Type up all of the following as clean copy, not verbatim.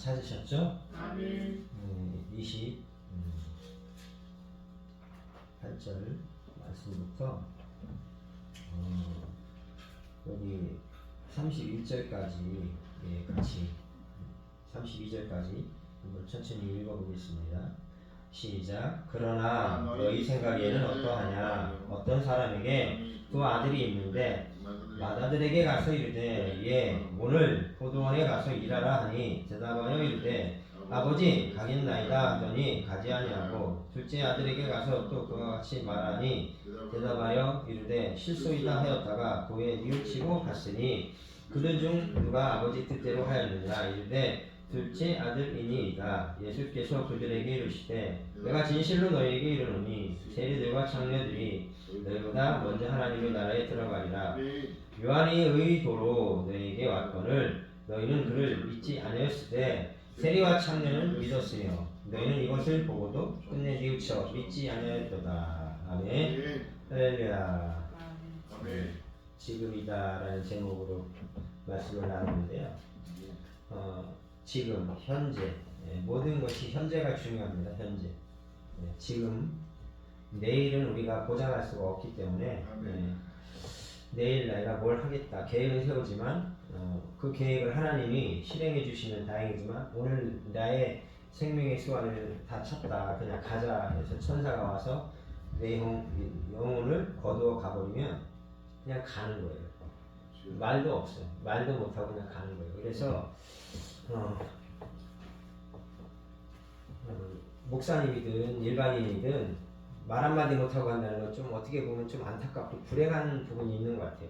찾으셨죠? 아멘. 28절 말씀부터 여기 31절까지 같이 32절까지 한번 천천히 읽어보겠습니다. 시작. 그러나 너희 생각에는 어떠하냐? 어떤 사람에게 두 아들이 있는데 맏아들에게 가서 이르되 예 오늘 포도원에 가서 일하라 하니 대답하여 이르되 아버지 가겠나이다 하더니 가지 아니하고 둘째 아들에게 가서 또 그와 같이 말하니 대답하여 이르되 실소이다 하였다가 도에 뉘우치고 갔으니 그들 중 누가 아버지 뜻대로 하였느냐 이르되 둘째 아들이니이다. 예수께서 그들에게 이르시되 내가 진실로 너희에게 이르노니 세리들과 창녀들이 너희보다 먼저 하나님의 나라에 들어가리라. 요한이 의도로 너희에게 왔거늘 너희는 그를 믿지 아니하였으되 세리와 창녀는 믿었으며 너희는 이것을 보고도 끝내 뉘우쳐 믿지 아니하였도다. 아멘. 할렐루야. 지금이다라는 제목으로 말씀을 나누는데요. 지금 현재 모든 것이 현재가 중요합니다. 현재 지금 내일은 우리가 보장할 수가 없기 때문에 내일 내가 뭘 하겠다 계획을 세우지만 그 계획을 하나님이 실행해 주시면 다행이지만 오늘 나의 생명의 수완을 다 찼다 그냥 가자 해서 천사가 와서 내 영혼을 거두어 가버리면 그냥 가는 거예요. 말도 없어요. 말도 못하고 그냥 가는 거예요. 그래서 목사님이든 일반인이든 말 한마디 못하고 간다는 건 좀 어떻게 보면 좀 안타깝고 불행한 부분이 있는 것 같아요.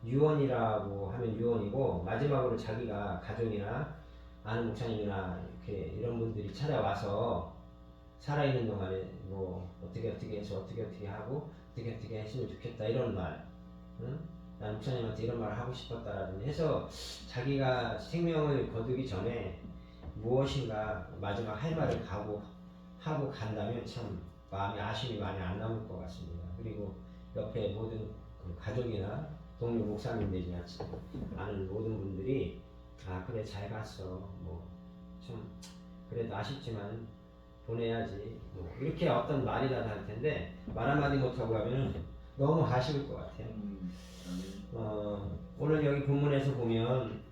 유언이라고 하면 유언이고 마지막으로 자기가 가족이나 아는 목사님이나 이렇게 이런 분들이 찾아와서 살아있는 동안에 뭐 어떻게 해서 어떻게 하고 어떻게 했으면 좋겠다 이런 말, 응? 난 목사님한테 이런 말을 하고 싶었다라든지 해서 자기가 생명을 거두기 전에 무엇인가 마지막 할 말을 하고 간다면 참 마음에 아쉬움이 많이 안 남을 것 같습니다. 그리고 옆에 모든 그 가족이나 동료 목사님 되지 않은 모든 분들이 그래 잘 갔어 뭐 좀 그래도 아쉽지만 보내야지 뭐 이렇게 어떤 말이라도 할 텐데 말 한마디 못하고 가면 너무 아쉬울 것 같아요. 오늘 여기 본문에서 보면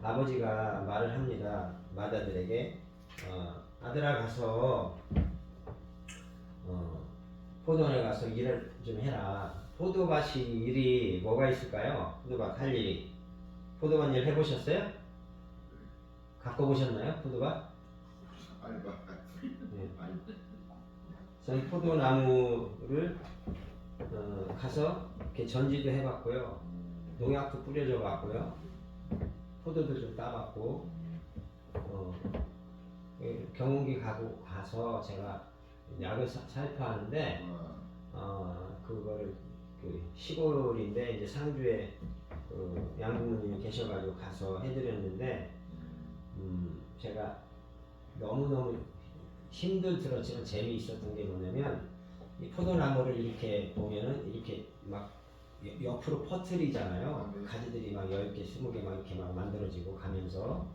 아버지가 말을 합니다. 맏아들에게 아들아 가서 포도원에 가서 일을 좀 해라. 포도밭이 일이 뭐가 있을까요? 포도밭 할 일이. 포도밭 일 해보셨어요? 갖고 보셨나요? 포도밭? 네. 저는 포도나무를 가서 이렇게 전지도 해봤고요. 농약도 뿌려줘 봤고요. 포도도 좀 따봤고 경운기 가서 제가 약을 살포하는데 그거를 그 시골인데 이제 상주에 그 양부모님이 계셔가지고 가서 해드렸는데 제가 너무너무 힘들었지만 재미있었던 게 뭐냐면 이 포도나무를 이렇게 보면은 이렇게 막 옆으로 퍼트리잖아요. 가지들이 막 10개, 20개 막 이렇게 막 만들어지고 가면서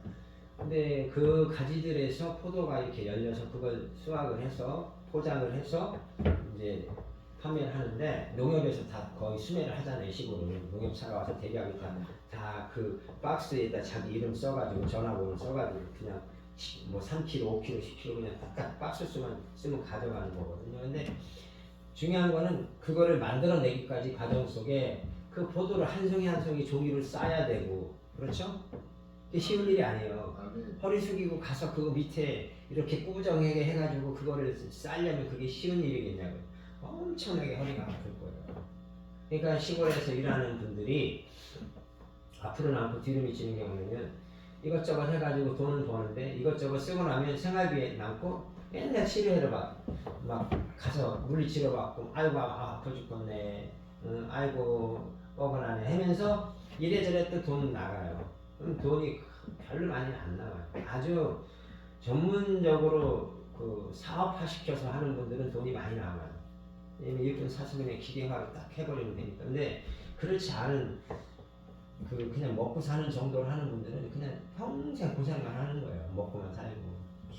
근데 그 가지들에서 포도가 이렇게 열려서 그걸 수확을 해서 포장을 해서 이제 판매를 하는데 농협에서 다 거의 수매를 하잖아요. 시골은 농협차가 와서 대략이 다 그 박스에다 자기 이름 써가지고 전화번호 써가지고 그냥 뭐 3kg, 5kg, 10kg 그냥 딱 박스 쓰면 가져가는 거거든요. 근데 중요한 거는 그거를 만들어내기까지 과정 속에 그 포도를 한 송이 한 송이 종이를 싸야 되고 그렇죠? 그게 쉬운 일이 아니에요. 허리 숙이고 가서 그거 밑에 이렇게 꾸정하게 해가지고 그거를 싸려면 그게 쉬운 일이겠냐고요. 엄청나게 허리가 아플 거예요. 그러니까 시골에서 일하는 분들이 앞으로 남고 뒤로 미치는 경우는 이것저것 해가지고 돈은 버는데 이것저것 쓰고 나면 생활비에 남고 맨날 치료해러 막 가서 물리치료 받고 아이고 아파 죽겠네 아이고 뻐근하네 하면서 이래저래 또 돈 나가요. 그럼 돈이 별로 많이 안 나와요. 아주 전문적으로 그 사업화 시켜서 하는 분들은 돈이 많이 나와요. 왜냐면 일꾼 사수분의 기계화를 딱 해버리면 되니까. 근데 그렇지 않은 그냥 먹고 사는 정도로 하는 분들은 그냥 평생 고생만 하는 거예요. 먹고만 살고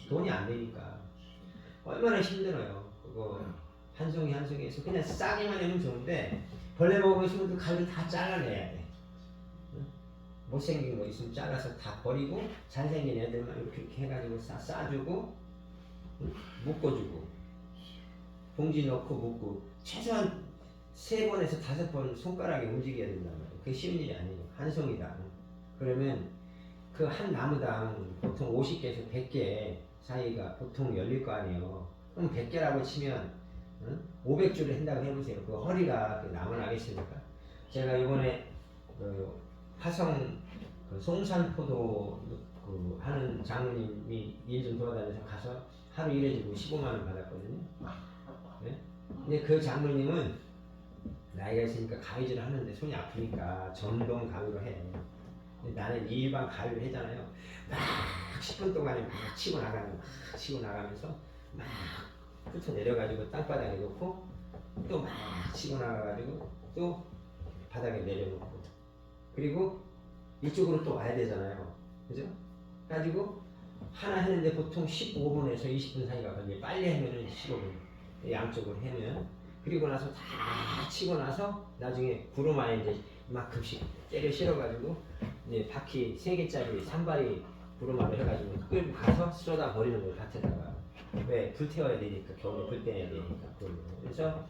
돈이 안 되니까 얼마나 힘들어요. 그거 한 송이 한 송이에서 그냥 싸기만 하면 좋은데 벌레 먹으면 싶어도 가위로 다 잘라내야 돼. 응? 못생긴 거 있으면 잘라서 다 버리고 잘생긴 애들만 이렇게 해가지고 싸주고 응? 묶어주고 봉지 넣고 묶고 최소한 3번에서 5번 손가락이 움직여야 된단 말이에요. 그게 쉬운 일이 아니에요. 한 송이당. 그러면 그 한 나무당 보통 50개에서 100개 사이가 보통 열릴 거 아니에요. 그럼 100개라고 치면 500줄을 한다고 해보세요. 그 허리가 나무 나겠습니까? 제가 이번에 그 화성 그 송산포도 그 하는 장로님이 일 좀 도와다녀서 가서 하루 일해주고 15만 원 받았거든요. 네? 근데 그 장로님은 나이가 있으니까 가위질을 하는데 손이 아프니까 전동 가위로 해. 근데 나는 일반 가위로 하잖아요. 막 10분 동안에 막 치고 나가면서 막 훑어 내려가지고 땅바닥에 놓고 또 막 치고 나가가지고 또 바닥에 내려놓고 그리고 이쪽으로 또 와야 되잖아요. 그죠? 가지고 하나 했는데 보통 15분에서 20분 사이가 걸려요. 빨리 하면은 15분. 양쪽으로 하면 그리고 나서 다 치고 나서 나중에 구루마에 이제 이만큼씩 때려 실어가지고 이제 바퀴 3개짜리 산발이 구루마를 해가지고 끌고 가서 쏟아 버리는 거예요. 밭에다가. 왜? 불 태워야 되니까 겨울에 불 떼야 되니까. 그래서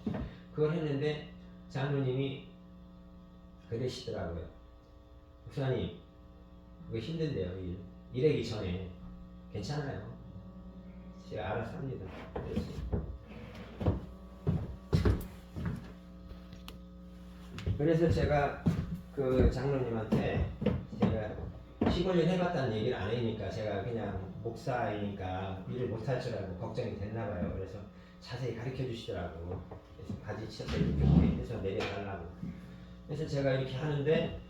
그걸 했는데 장로님이 그러시더라고요. 목사님 그거 힘든데요. 일하기 전에 괜찮아요. 제가 알아서 합니다. 그래서 제가 그 장로님한테 제가 시골일 해봤다는 얘기를 안 하니까 제가 그냥 목사이니까 일을 못할 줄 알고 걱정이 됐나봐요. 그래서 자세히 가르쳐 주시더라고. 그래서 가지 쳐서 이렇게 해서 내려달라고. 그래서 제가 이렇게 하는데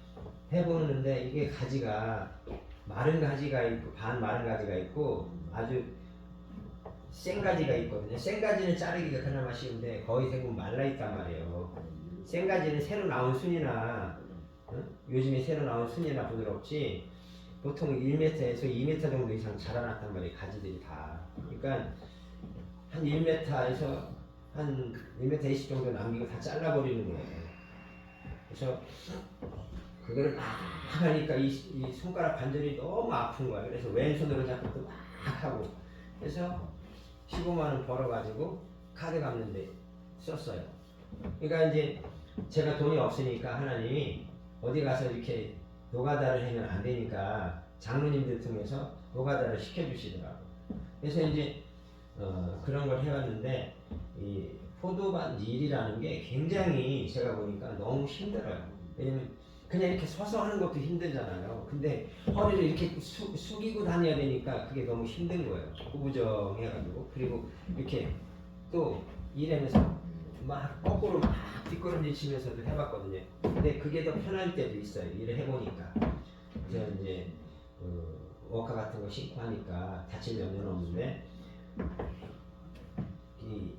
해보는데 이게 가지가 마른 가지가 있고 반 마른 가지가 있고 아주 생 가지가 있거든요. 생 가지는 자르기가 그나마 쉬운데 거의 대부분 말라 있단 말이에요. 생 가지는 새로 나온 순이나 요즘에 새로 나온 순이나 부드럽지 보통 1m에서 2m 정도 이상 자라났단 말이에요. 가지들이 다. 그러니까 한 1m에서 한 1m 20 정도 남기고 다 잘라버리는 거예요. 그래서 그거를 막 하니까 이 손가락 관절이 너무 아픈 거야. 그래서 왼손으로 잡고 또 막 하고 그래서 15만 원 벌어가지고 카드 갚는데 썼어요. 그러니까 이제 제가 돈이 없으니까 하나님이 어디 가서 이렇게 노가다를 하면 안 되니까 장로님들 통해서 노가다를 시켜주시더라고. 그래서 이제 그런 걸 해왔는데 이 포도밭 일이라는 게 굉장히 제가 보니까 너무 힘들어요. 왜냐면 그냥 이렇게 서서 하는 것도 힘들잖아요. 근데 허리를 이렇게 숙이고 다녀야 되니까 그게 너무 힘든 거예요. 구부정해가지고. 그리고 이렇게 또 일하면서 막 거꾸로 막 뒷걸음질 치면서도 해봤거든요. 근데 그게 더 편할 때도 있어요. 일을 해보니까. 그래서 이제 워커 같은 거 신고 하니까 다칠 염려는 없는데 이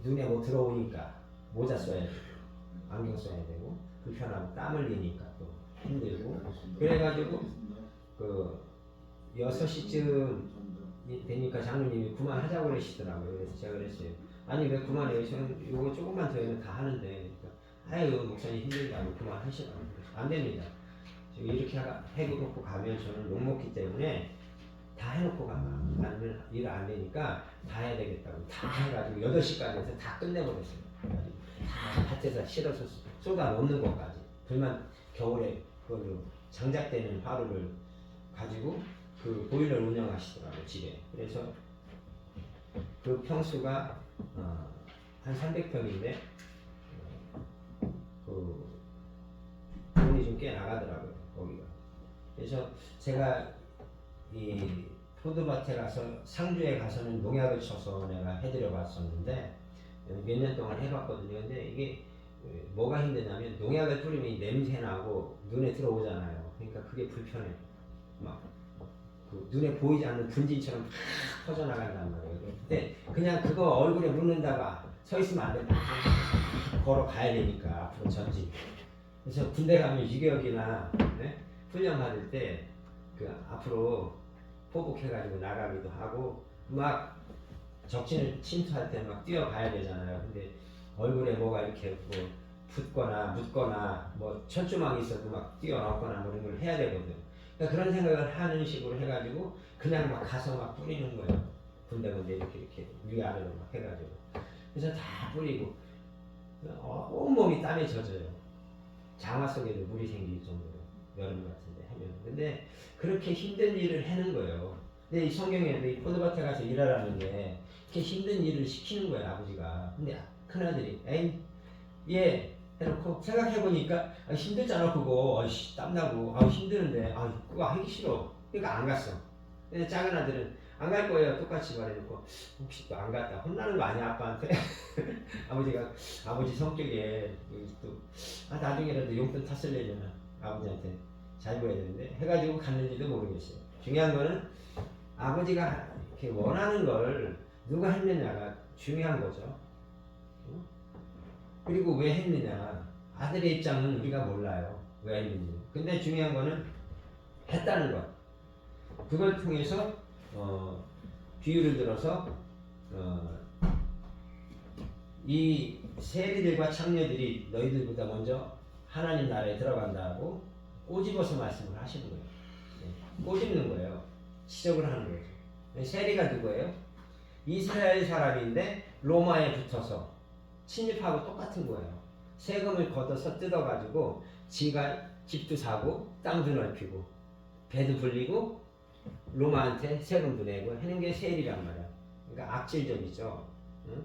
눈에 뭐 들어오니까 모자 써야 되고 안경 써야 되고 불편하고 땀 흘리니까 또 힘들고 그래가지고 그 6시쯤 되니까 장로님이 그만하자고 그러시더라고요. 그래서 제가 그랬어요. 아니 왜 그만해요? 저는 요거 조금만 더 하면 다 하는데 그러니까 아유 목사님 힘들다고 그만하시라고. 안 됩니다. 지금 이렇게 해놓고 가면 저는 욕먹기 때문에 다 해놓고 가면 일 안 되니까 다 해야 되겠다고 다 해가지고 8시까지 해서 다 끝내버렸어요. 다 밭에서 실어서 쏟아 놓는 것까지. 불만 겨울에 그걸로 장작되는 화로를 가지고 그 보일러를 운영하시더라고요. 집에. 그래서 그 평수가 한 300평인데 그 돈이 좀 꽤 나가더라고요. 거기가. 그래서 제가 이 포도밭에 가서 상주에 가서는 농약을 쳐서 내가 해드려 봤었는데 몇 년 동안 해봤거든요. 근데 이게 뭐가 힘드냐면 농약을 뿌리면 냄새 나고 눈에 들어오잖아요. 그러니까 그게 불편해. 막 그 눈에 보이지 않는 분진처럼 팍 퍼져나간단 말이에요. 근데 그냥 그거 얼굴에 묻는다가 서 있으면 안 돼. 걸어가야 되니까 앞으로 전진. 그래서 군대 가면 유격이나 네? 훈련 받을 때 그 앞으로 포복해가지고 나가기도 하고 막 적진을 침투할 때 막 뛰어가야 되잖아요. 근데 얼굴에 뭐가 이렇게 뭐 붓거나 묻거나 뭐 철조망이 있어도 막 뛰어나오거나 뭐 이런 걸 해야 되거든. 그러니까 그런 생각을 하는 식으로 해가지고 그냥 막 가서 막 뿌리는 거예요. 군데군데 이렇게 위아래로 막 해가지고. 그래서 다 뿌리고 온몸이 땀에 젖어요. 장화 속에도 물이 생길 정도로 여름 같은데 하면. 근데 그렇게 힘든 일을 하는 거예요. 근데 이 성경에도 이 포도밭에 가서 일하라는 게 이렇게 힘든 일을 시키는 거예요, 아버지가. 근데 큰아들이 에이 예 해놓고 생각해보니까 힘들잖아 그거. 땀나고 힘드는데 그거 하기 싫어. 그러니까 안 갔어. 근데 작은 아들은 안 갈 거예요. 똑같이 말해놓고 혹시 또 안 갔다 혼나는 거 아니야 아빠한테? 아버지가 아버지 성격에 또 나중에라도 용돈 탔을려면 아버지한테 잘 보여야 되는데 해가지고 갔는지도 모르겠어요. 중요한 거는 아버지가 이렇게 원하는 걸 누가 했느냐가 중요한 거죠. 그리고 왜 했느냐 아들의 입장은 우리가 몰라요. 왜 했는지. 근데 중요한 거는 했다는 것. 그걸 통해서 비유를 들어서 이 세리들과 창녀들이 너희들보다 먼저 하나님 나라에 들어간다고 꼬집어서 말씀을 하시는 거예요. 꼬집는 거예요. 지적을 하는 거죠. 세리가 누구예요? 이스라엘 사람인데 로마에 붙어서 침입하고 똑같은 거예요. 세금을 걷어서 뜯어가지고 지가 집도 사고 땅도 넓히고 배도 불리고 로마한테 세금도 내고 하는 게 세리란 말이야. 그러니까 악질적이죠. 응?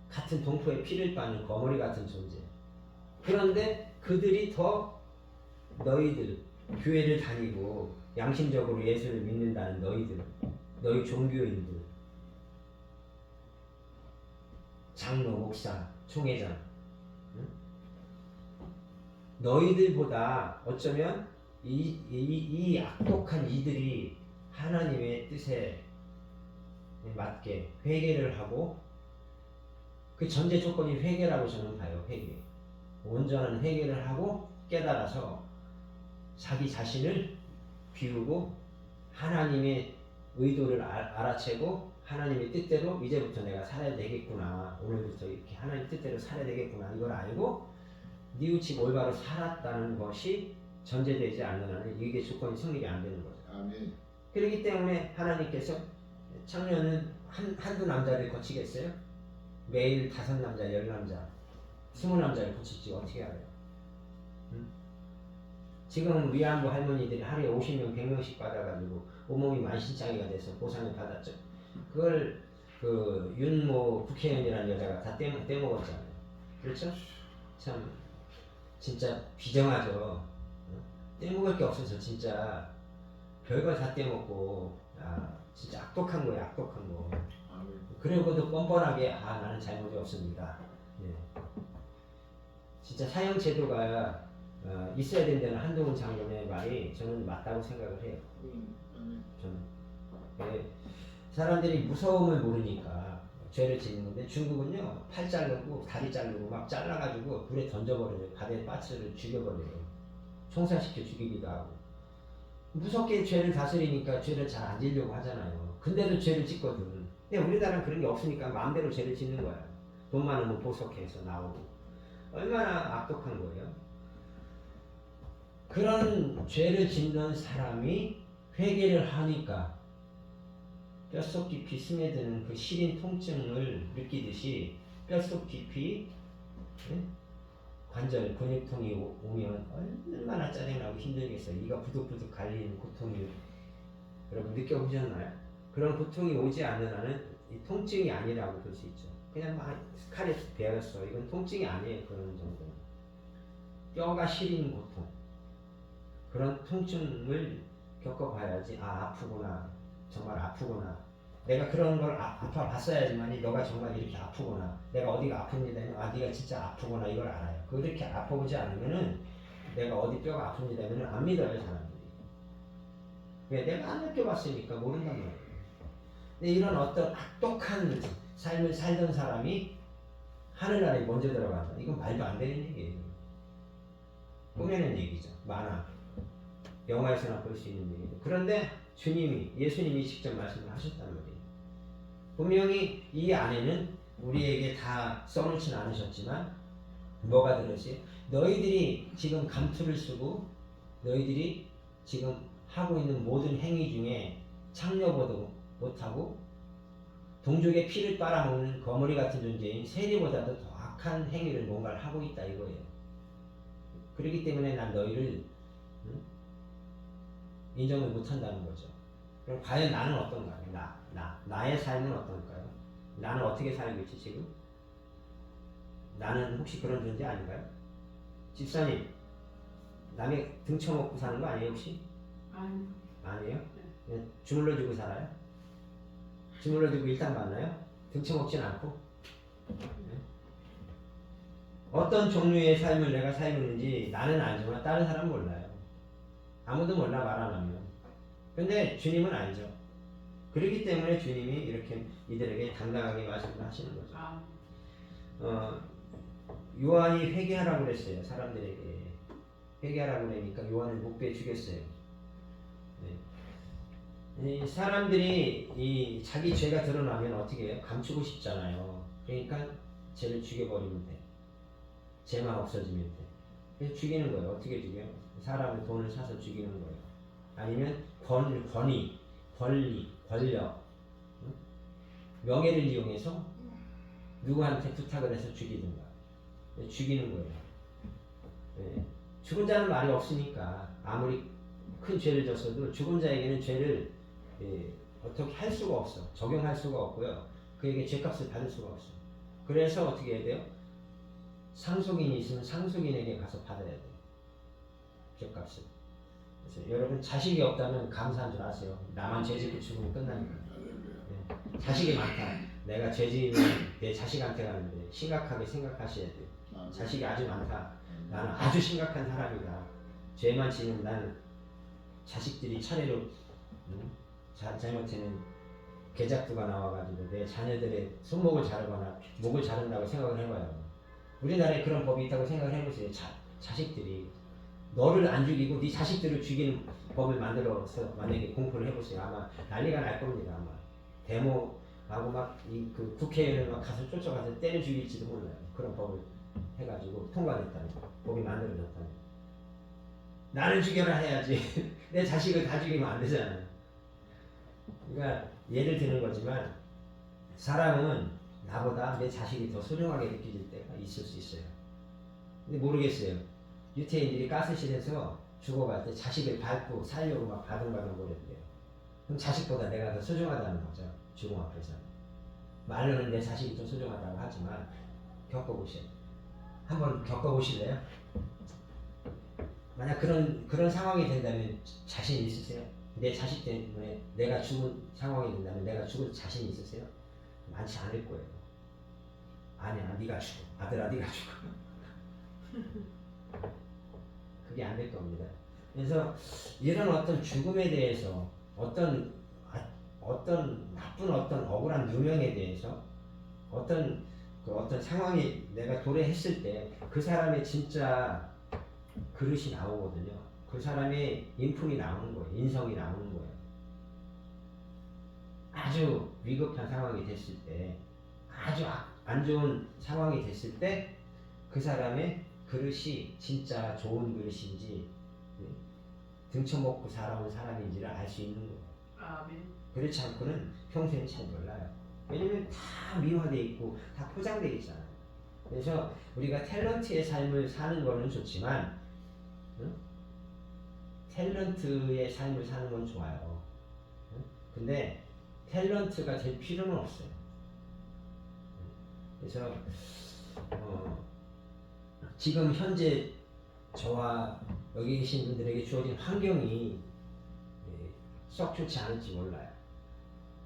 같은 동포의 피를 빠는 거머리 같은 존재. 그런데 그들이 더 너희들 교회를 다니고 양심적으로 예수를 믿는다는 너희들, 너희 종교인들, 장로, 목사, 총회장, 응? 너희들보다 어쩌면 이 악독한 이들이 하나님의 뜻에 맞게 회개를 하고 그 전제 조건이 회개라고 저는 봐요. 회개. 온전한 회개를 하고 깨달아서 자기 자신을 비우고 하나님의 의도를 알아채고 하나님의 뜻대로 이제부터 내가 살아야 되겠구나. 오늘부터 이렇게 하나님 뜻대로 살아야 되겠구나. 이걸 알고 뉘우치고 올바로 살았다는 것이 전제되지 않는 한은 이게 조건이 성립이 안 되는 거죠. 아멘. 그렇기 때문에 하나님께서 청년은 한두 남자를 거치겠어요? 매일 5남자, 10남자, 20남자를 거칠지 어떻게 알아요? 응? 지금 위안부 할머니들이 하루에 50명, 100명씩 받아가지고 온몸이 만신창이가 돼서 보상을 받았죠. 그걸 그 윤모 국회의원이라는 여자가 다 떼먹었잖아요. 그렇죠? 참 진짜 비정하죠. 떼먹을 게 없어서 진짜 별걸 다 떼먹고 진짜 악독한 거예요. 악독한 거. 그러고도 뻔뻔하게 나는 잘못이 없습니다. 네. 진짜 사형 제도가 있어야 된다는 한동훈 장관의 말이 저는 맞다고 생각을 해요. 저는 사람들이 무서움을 모르니까 죄를 짓는 건데 중국은요 팔 자르고 다리 자르고 막 잘라가지고 불에 던져버려요. 바다에 빠트를 죽여버려요. 총살시켜 죽이기도 하고 무섭게 죄를 다스리니까 죄를 잘 안 지려고 하잖아요. 근데도 죄를 짓거든. 근데 우리나라는 그런 게 없으니까 마음대로 죄를 짓는 거야. 돈 많으면 보석해서 나오고 얼마나 악독한 거예요. 그런 죄를 짓는 사람이 회개를 하니까 뼛속 깊이 스며드는 그 시린 통증을 느끼듯이 뼛속 깊이 관절, 근육통이 오면 얼마나 짜증나고 힘들겠어요. 이가 부득부득 갈리는 고통이 여러분 느껴보셨나요? 그런 고통이 오지 않는 한은 이 통증이 아니라고 볼 수 있죠. 그냥 막 칼에 베었어. 이건 통증이 아니에요. 그런 정도는. 뼈가 시린 고통. 그런 통증을 겪어봐야지 아프구나. 정말 아프구나. 내가 그런 걸 아파봤어야지만이 너가 정말 이렇게 아프구나. 내가 어디가 아픕니다. 네가 진짜 아프구나. 이걸 알아요. 그렇게 아파보지 않으면은 내가 어디 뼈가 아픕니다. 하면 안 믿어요 사람들이. 왜? 내가 안 느껴봤으니까 모른단 말이에요. 근데 이런 어떤 악독한 삶을 살던 사람이 하늘나라에 먼저 들어간다. 이건 말도 안 되는 얘기예요. 꾸며낸 얘기죠. 만화, 영화에서나 볼 수 있는 얘기죠. 그런데 예수님이 직접 말씀을 하셨단 말이에요. 분명히 이 안에는 우리에게 다 써놓지는 않으셨지만 뭐가 들었어요? 너희들이 지금 감투를 쓰고 너희들이 지금 하고 있는 모든 행위 중에 창녀보도 못하고 동족의 피를 빨아먹는 거머리 같은 존재인 세리보다도 더 악한 행위를 뭔가를 하고 있다 이거예요. 그렇기 때문에 난 너희를 인정을 못한다는 거죠. 그럼 과연 나는 어떤가요? 나의 삶은 어떤가요? 나는 어떻게 살고 있지 지금? 나는 혹시 그런 존재 아닌가요? 집사님, 남의 등쳐먹고 사는 거 아니에요 혹시? 아니에요? 네. 주물러주고 살아요? 주물러주고 일당 받나요? 등쳐먹진 않고? 네. 어떤 종류의 삶을 내가 살고 있는지 나는 알지만 다른 사람은 몰라요. 아무도 몰라 말 안 하면. 근데 주님은 알죠. 그렇기 때문에 주님이 이렇게 이들에게 당당하게 말씀을 하시는 거죠. 요한이 회개하라고 그랬어요. 사람들에게 회개하라고 그러니까 요한을 목배에 죽였어요. 네. 이 사람들이 이 자기 죄가 드러나면 어떻게 해요? 감추고 싶잖아요. 그러니까 죄를 죽여버리면 돼. 죄만 없어지면 돼. 그래서 죽이는 거예요. 어떻게 죽여요? 사람의 돈을 사서 죽이는 거예요. 아니면 권위, 권리, 권력, 명예를 이용해서 누구한테 부탁을 해서 죽이든가. 죽이는 거예요. 네. 죽은 자는 말이 없으니까 아무리 큰 죄를 졌어도 죽은 자에게는 죄를 어떻게 할 수가 없어. 적용할 수가 없고요. 그에게 죄값을 받을 수가 없어. 그래서 어떻게 해야 돼요? 상속인이 있으면 상속인에게 가서 받아야 돼요. 죄값을. 그래서 여러분 자식이 없다면 감사한 줄 아세요. 나만 죄 짓고 죽으면 끝나니까. 네. 자식이 많다. 내가 죄 지으면 내 자식한테 가는데 심각하게 생각하셔야 돼요. 자식이 아주 많다. 나는 아주 심각한 사람이다. 죄만 지으면 나는 자식들이 차례로 잘못하면 개작두가 나와가지고 내 자녀들의 손목을 자르거나 목을 자른다고 생각을 해봐요. 우리나라에 그런 법이 있다고 생각을 해보세요. 자식들이 너를 안 죽이고 네 자식들을 죽이는 법을 만들어서 만약에 공포를 해보세요. 아마 난리가 날 겁니다. 아마 데모하고 막 그 국회의원을 막 가서 쫓아가서 때려 죽일지도 몰라요. 그런 법을 해가지고 통과됐다는 거. 법이 만들어졌다는 거. 나는 죽여라 해야지. 내 자식을 다 죽이면 안 되잖아요. 그러니까 예를 드는 거지만 사람은 나보다 내 자식이 더 소중하게 느껴질 때가 있을 수 있어요. 근데 모르겠어요. 유태인들이 가스실에서 죽어갈 때 자식을 밟고 살려고 막 바둥바둥 거렸대요. 그럼 자식보다 내가 더 소중하다는 거죠. 죽음 앞에서. 말로는 내 자식이 좀 소중하다고 하지만 겪어보세요. 한번 겪어보실래요? 만약 그런 상황이 된다면 자신 있으세요? 내 자식 때문에 내가 죽은 상황이 된다면 내가 죽을 자신 있으세요? 많지 않을 거예요. 아니야, 네가 죽어. 아들아, 네가 죽어. 그게 안 될 겁니다. 그래서 이런 어떤 죽음에 대해서 어떤 나쁜 어떤 억울한 누명에 대해서 어떤 상황이 내가 도래했을 때 그 사람의 진짜 그릇이 나오거든요. 그 사람의 인품이 나오는 거예요. 인성이 나오는 거예요. 아주 위급한 상황이 됐을 때, 아주 안 좋은 상황이 됐을 때 그 사람의 그릇이 진짜 좋은 그릇인지 등쳐먹고 살아온 사람인지를 알 수 있는 거예요. 아멘. 그렇지 않고는 평소에 잘 몰라요. 왜냐면 다 미화되어 있고 다 포장되어 있잖아요. 그래서 우리가 탤런트의 삶을 사는 거는 좋지만 탤런트의 삶을 사는 건 좋아요. 근데 탤런트가 될 필요는 없어요. 그래서 지금 현재 저와 여기 계신 분들에게 주어진 환경이 썩 좋지 않을지 몰라요.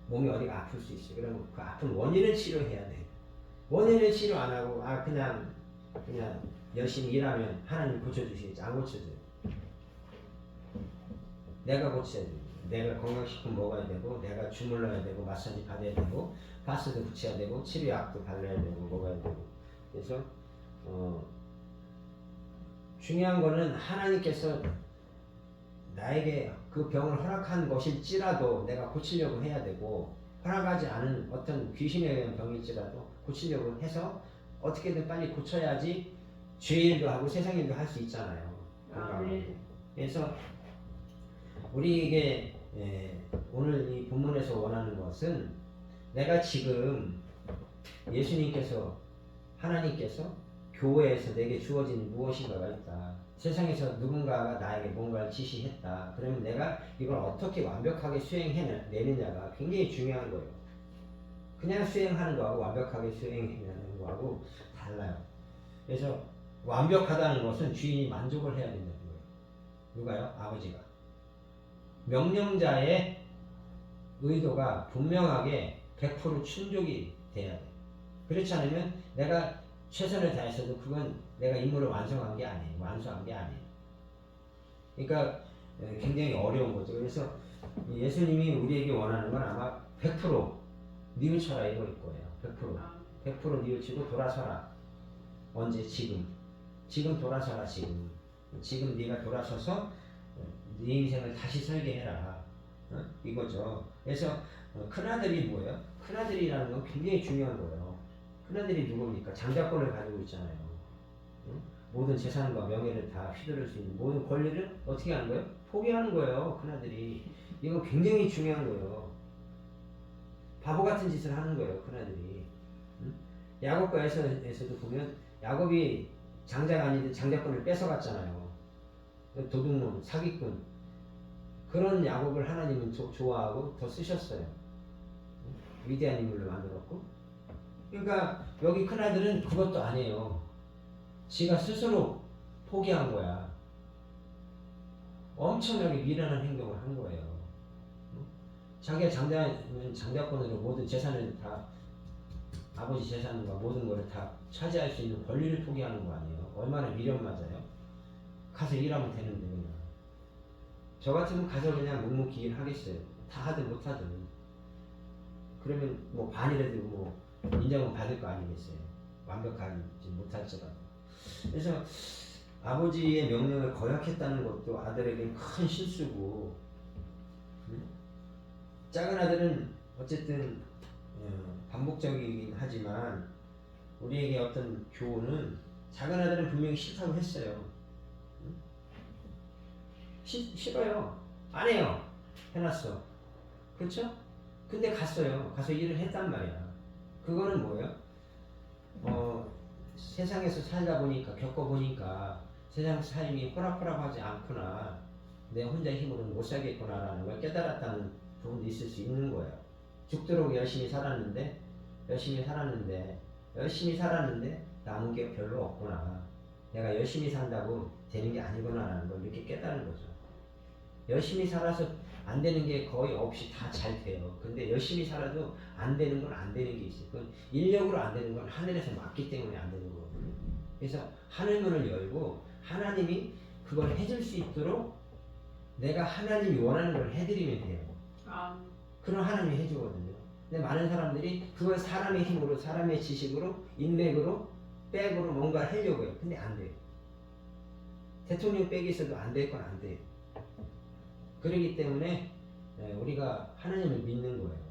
몸이 어디가 아플 수 있어요. 그러면 그 아픈 원인을 치료해야 돼요. 원인을 치료 안 하고 그냥 열심히 일하면 하나님 고쳐주시겠지. 안 고쳐줘요. 내가 고쳐야 돼요. 내가 건강식품 먹어야 되고, 내가 주물러야 되고, 마사지 받아야 되고, 파스도 붙여야 되고, 치료약도 발라야 되고, 먹어야 되고. 그래서 중요한 거는 하나님께서 나에게 그 병을 허락한 것일지라도 내가 고치려고 해야 되고, 허락하지 않은 어떤 귀신에 의한 병일지라도 고치려고 해서 어떻게든 빨리 고쳐야지 죄 일도 하고 세상 일도 할 수 있잖아요. 그래서 우리에게 오늘 이 본문에서 원하는 것은, 내가 지금 예수님께서, 하나님께서 교회에서 내게 주어진 무엇인가가 있다. 세상에서 누군가가 나에게 뭔가를 지시했다. 그러면 내가 이걸 어떻게 완벽하게 수행해내느냐가 굉장히 중요한 거예요. 그냥 수행하는 거하고 완벽하게 수행해내는 거하고 달라요. 그래서 완벽하다는 것은 주인이 만족을 해야 된다는 거예요. 누가요? 아버지가. 명령자의 의도가 분명하게 100% 충족이 돼야 돼. 그렇지 않으면 내가 최선을 다했어도 그건 내가 임무를 완성한 게 아니에요. 완수한 게 아니에요. 그러니까 굉장히 어려운 거죠. 그래서 예수님이 우리에게 원하는 건 아마 100% 뉘우쳐라 이거일 거예요. 100% 뉘우치고 돌아서라. 언제? 지금 돌아서라. 지금 네가 돌아서서 네 인생을 다시 설계해라. 이거죠. 그래서 큰아들이 뭐예요? 큰아들이라는 건 굉장히 중요한 거예요. 큰아들이 누굽니까? 장자권을 가지고 있잖아요. 모든 재산과 명예를 다 휘두를 수 있는 모든 권리를 어떻게 하는 거예요? 포기하는 거예요. 큰아들이. 이거 굉장히 중요한 거예요. 바보 같은 짓을 하는 거예요. 큰아들이. 야곱과 에서도 보면 야곱이 장자가 아닌데 장자권을 뺏어갔잖아요. 도둑놈, 사기꾼. 그런 야곱을 하나님은 좋아하고 더 쓰셨어요. 위대한 인물로 만들었고. 그러니까 여기 큰아들은 그것도 아니에요. 지가 스스로 포기한 거야. 엄청나게 미련한 행동을 한 거예요. 자기가 장자권으로 모든 재산을 다, 아버지 재산과 모든 것을 다 차지할 수 있는 권리를 포기하는 거 아니에요. 얼마나 미련 맞아요. 가서 일하면 되는데 그냥. 저 같으면 가서 그냥 묵묵히 일하겠어요. 다 하든 못하든. 그러면 뭐 반이라도 뭐 인정은 받을 거 아니겠어요. 완벽하지 못할지라도. 그래서 아버지의 명령을 거역했다는 것도 아들에게 큰 실수고, 작은 아들은 어쨌든 반복적이긴 하지만 우리에게 어떤 교훈은, 작은 아들은 분명히 싫다고 했어요. 싫어요. 안 해요. 해놨어. 그렇죠? 근데 갔어요. 가서 일을 했단 말이야. 그거는 뭐예요? 세상에서 살다 보니까, 겪어보니까 세상 삶이 호락호락하지 않구나, 내 혼자 힘으로는 못 살겠구나라는 걸 깨달았다는 부분도 있을 수 있는 거예요. 죽도록 열심히 살았는데 남은 게 별로 없구나. 내가 열심히 산다고 되는 게 아니구나라는 걸 이렇게 깨달은 거죠. 열심히 살아서 안 되는 게 거의 없이 다 잘 돼요. 근데 열심히 살아도 안 되는 건 안 되는 게 있어요. 그건 인력으로 안 되는 건 하늘에서 맞기 때문에 안 되는 거거든요. 그래서 하늘문을 열고 하나님이 그걸 해줄 수 있도록 내가 하나님이 원하는 걸 해드리면 돼요. 그럼 하나님이 해주거든요. 근데 많은 사람들이 그걸 사람의 힘으로, 사람의 지식으로, 인맥으로, 백으로 뭔가 하려고 해요. 근데 안 돼요. 대통령 백이 있어도 안 될 건 안 돼요. 그렇기 때문에 우리가 하나님을 믿는 거예요.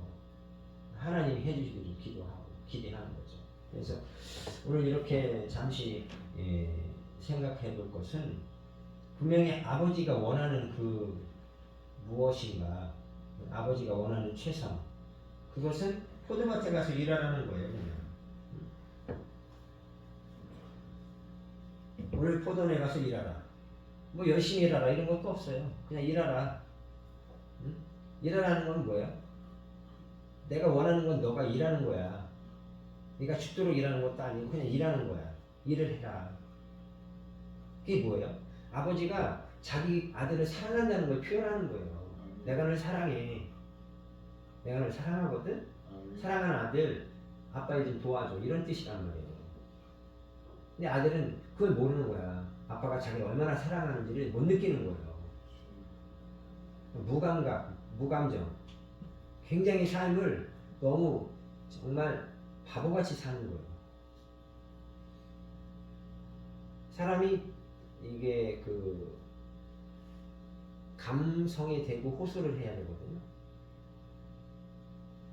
하나님이 해주시기를 기도하고 기대하는 거죠. 그래서 오늘 이렇게 잠시 생각해 볼 것은, 분명히 아버지가 원하는 그 무엇인가, 아버지가 원하는 최선, 그것은 포도밭에 가서 일하라는 거예요. 그냥. 오늘 포도원에 가서 일하라. 뭐 열심히 일하라 이런 것도 없어요. 그냥 일하라. 응? 일하라는 건 뭐예요? 내가 원하는 건 너가 일하는 거야. 네가 죽도록 일하는 것도 아니고 그냥 일하는 거야. 일을 해라. 그게 뭐예요? 아버지가 자기 아들을 사랑한다는 걸 표현하는 거예요. 내가 널 사랑해. 내가 널 사랑하거든? 사랑하는 아들, 아빠 일 좀 도와줘. 이런 뜻이란 말이에요. 근데 아들은 그걸 모르는 거야. 아빠가 자기를 얼마나 사랑하는지를 못 느끼는 거예요. 무감각, 무감정. 굉장히 삶을 너무 정말 바보같이 사는 거예요. 사람이 이게 그 감성에 대고 호소를 해야 되거든요.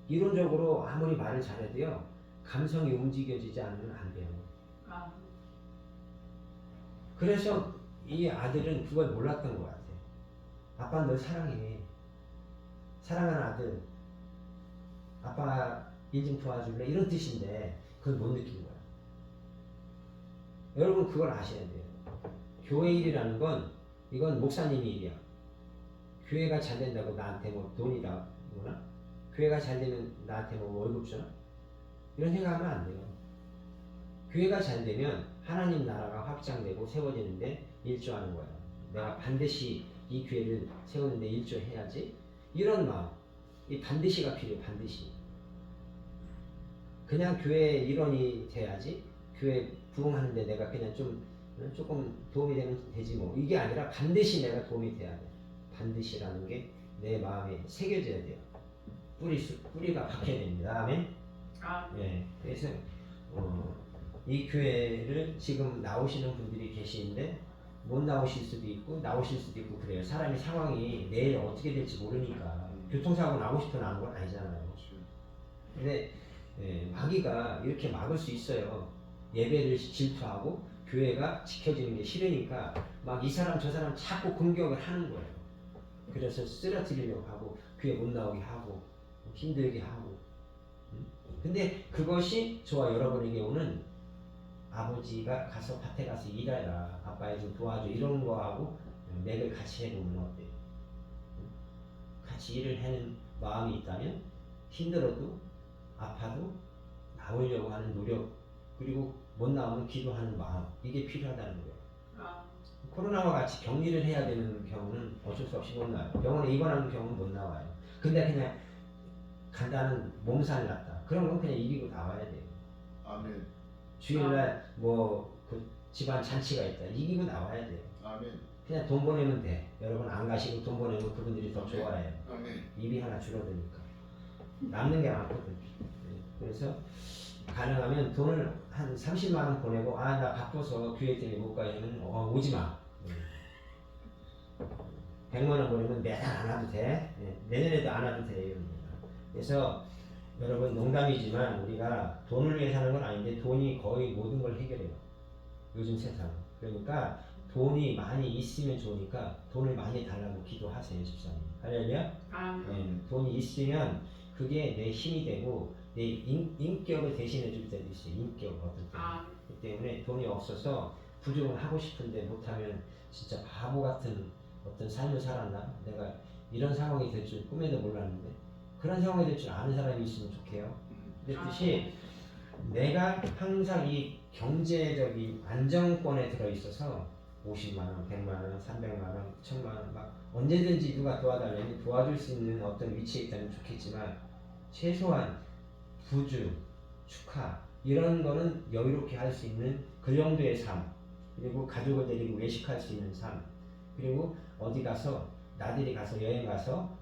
이론적으로 아무리 말을 잘해도요, 감성이 움직여지지 않으면 안 돼요. 그래서 이 아들은 그걸 몰랐던 것 같아요. 아빠 널 사랑해. 사랑하는 아들. 아빠 일 좀 도와줄래? 이런 뜻인데 그걸 못 느낀 거야. 여러분 그걸 아셔야 돼요. 교회 일이라는 건 이건 목사님 일이야. 교회가 잘 된다고 나한테 뭐 돈이다 뭐나? 교회가 잘 되면 나한테 뭐 월급 주나? 이런 생각하면 안 돼요. 교회가 잘 되면 하나님 나라가 확장되고 세워지는데 일조하는 거예요. 내가 반드시 이 교회를 세우는데 일조해야지. 이런 마음. 이 반드시가 필요해요. 반드시. 그냥 교회 일원이 돼야지. 교회 부흥하는데 내가 그냥 조금 도움이 되면 되지 뭐. 이게 아니라 반드시 내가 도움이 돼야 돼. 반드시라는 게 내 마음에 새겨져야 돼요. 뿌리가 박혀야 됩니다. 아멘. 네. 그래서 이 교회를 지금 나오시는 분들이 계시는데 못 나오실 수도 있고 나오실 수도 있고 그래요. 사람이 상황이 내일 어떻게 될지 모르니까. 교통사고 나고 싶어 나는 건 아니잖아요. 근데 마귀가 이렇게 막을 수 있어요. 예배를 질투하고 교회가 지켜지는 게 싫으니까 막 이 사람 저 사람 자꾸 공격을 하는 거예요. 그래서 쓰러뜨리려고 하고 교회 못 나오게 하고 힘들게 하고. 근데 그것이 저와 여러분에게 오는 아버지가 가서 밭에 가서 일해라, 아빠에 좀 도와줘 이런 거하고 맥을 같이 해보면 어때요? 같이 일을 하는 마음이 있다면 힘들어도 아파도 나오려고 하는 노력, 그리고 못 나오면 기도하는 마음, 이게 필요하다는 거예요. 코로나와 같이 격리를 해야 되는 경우는 어쩔 수 없이 못 나와요. 병원에 입원하는 경우는 못 나와요. 근데 그냥 간단한 몸살 났다, 그런 건 그냥 이기고 나와야 돼요. 아멘. 주일날 뭐 그 집안 잔치가 있다, 이기고 나와야 돼요. 아멘. 그냥 돈 보내면 돼. 여러분 안 가시고 돈 보내면 그분들이 더 좋아해요. 아멘. 입이 하나 줄어드니까 남는 게 많거든. 그래서 가능하면 돈을 한 30만 원 보내고 나 바빠서 교회 때문에 못 가면 오지 마. 100만 원 보내면 매달 안 와도 돼. 내년에도 안 와도 돼. 그래서 여러분 농담이지만 우리가 돈을 위해 사는 건 아닌데 돈이 거의 모든 걸 해결해요. 요즘 세상. 그러니까 돈이 많이 있으면 좋으니까 돈을 많이 달라고 기도하세요, 집사님. 할렐루야. 돈이 있으면 그게 내 힘이 되고 내 인격을 대신해 줄 때도 있어요. 인격을 얻을 때. 그 때문에 돈이 없어서 부족은 하고 싶은데 못하면 진짜 바보 같은 어떤 삶을 살았나? 내가 이런 상황이 될 줄 꿈에도 몰랐는데 그런 상황이 될 줄 아는 사람이 있으면 좋게요. 그랬듯이 내가 항상 이 경제적인 안정권에 들어있어서 50만원, 100만원, 300만원, 1000만원 막 언제든지 누가 도와달라면 도와줄 수 있는 어떤 위치에 있다면 좋겠지만 최소한 부주, 축하 이런 거는 여유롭게 할 수 있는 그 정도의 삶, 그리고 가족을 데리고 외식할 수 있는 삶, 그리고 어디 가서 나들이 가서 여행 가서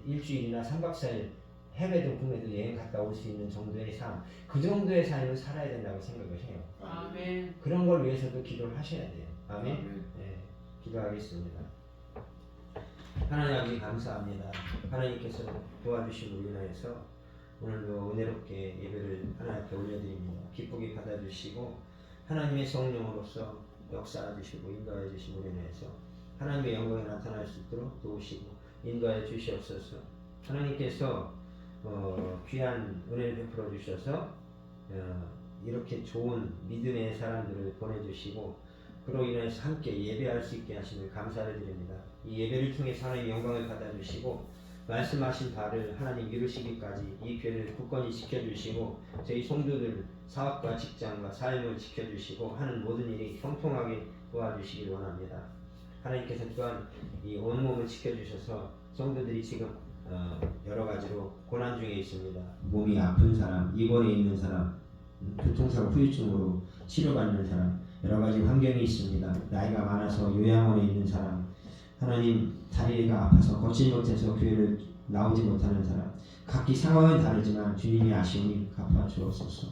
일주일이나 3박 4일 해외든 국내든 여행 갔다 올 수 있는 정도의 삶, 그 정도의 삶을 살아야 된다고 생각을 해요. 아멘. 그런 걸 위해서도 기도를 하셔야 돼요. 아멘. 아멘. 네, 기도하겠습니다. 하나님 아버지 감사합니다. 하나님께서 도와주심으로 인하여서 오늘도 은혜롭게 예배를 하나님 앞에 올려드립니다. 기쁘게 받아주시고 하나님의 성령으로서 역사해 주시고 인도해 주심으로 인해서 하나님의 영광이 나타날 수 있도록 도우시고 인도해 주시옵소서. 하나님께서 귀한 은혜를 베풀어 주셔서 이렇게 좋은 믿음의 사람들을 보내주시고 그로 인해서 함께 예배할 수 있게 하심을 감사를 드립니다. 이 예배를 통해서 하나님의 영광을 받아주시고 말씀하신 바를 하나님 이루시기까지 이 교회를 굳건히 지켜주시고 저희 성도들 사업과 직장과 삶을 지켜주시고 하는 모든 일이 형통하게 도와주시기 원합니다. 하나님께서 또한 이 온몸을 지켜주셔서 성도들이 지금 여러 가지로 고난 중에 있습니다. 몸이 아픈 사람, 입원해 있는 사람, 교통사고 후유증으로 치료받는 사람, 여러 가지 환경이 있습니다. 나이가 많아서 요양원에 있는 사람, 하나님 다리가 아파서 걷지 못해서 교회를 나오지 못하는 사람, 각기 상황은 다르지만 주님이 아시오니 갚아 주옵소서.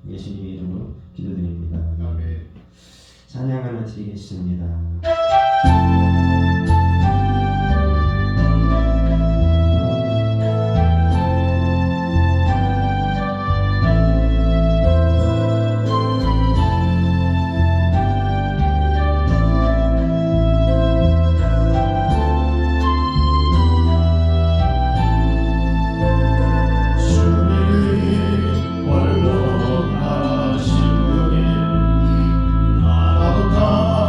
예수님의 이름으로 기도드립니다. 아멘. 찬양 하나 드리겠습니다. 나라도 따라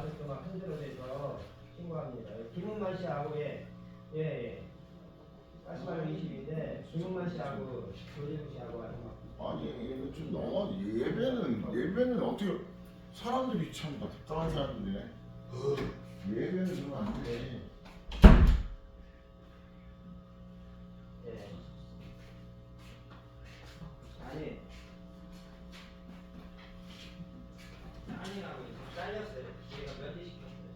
4주 동안 흔들어 대서 신고합니다. 김은만 씨하고 예. 가스마을 20인데 김은만 씨하고 조재국 씨하고 아니 이거 좀 너무 예배는 어떻게 사람들이 참 답답한 사람들이네. 예배는 그러면 안 돼. 예. 아니라고 잘렸어요. 제가 면제 시켰어요.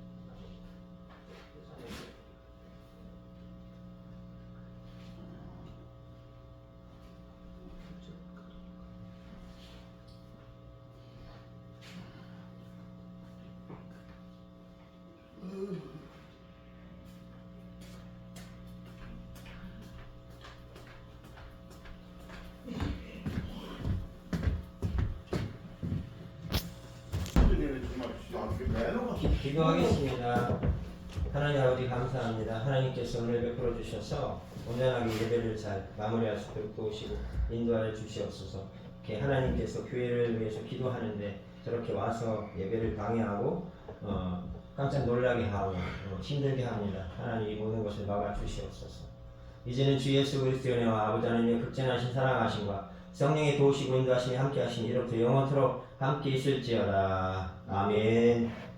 기도하겠습니다. 하나님 아버지 감사합니다. 하나님께서 오늘 베풀어 주셔서 온전하게 예배를 잘 마무리할 수 있도록 도우시고 인도하여 주시옵소서. 이렇게 하나님께서 교회를 위해서 기도하는데 저렇게 와서 예배를 방해하고 깜짝 놀라게 하고 힘들게 합니다. 하나님 이 모든 것을 막아 주시옵소서. 이제는 주 예수 그리스도의 은혜와 아버지 하나님의 극진하신 사랑하심과 성령의 도우시고 인도하심이 함께 하시니 이로부터 영원토록 함께 있을지어다. 아멘.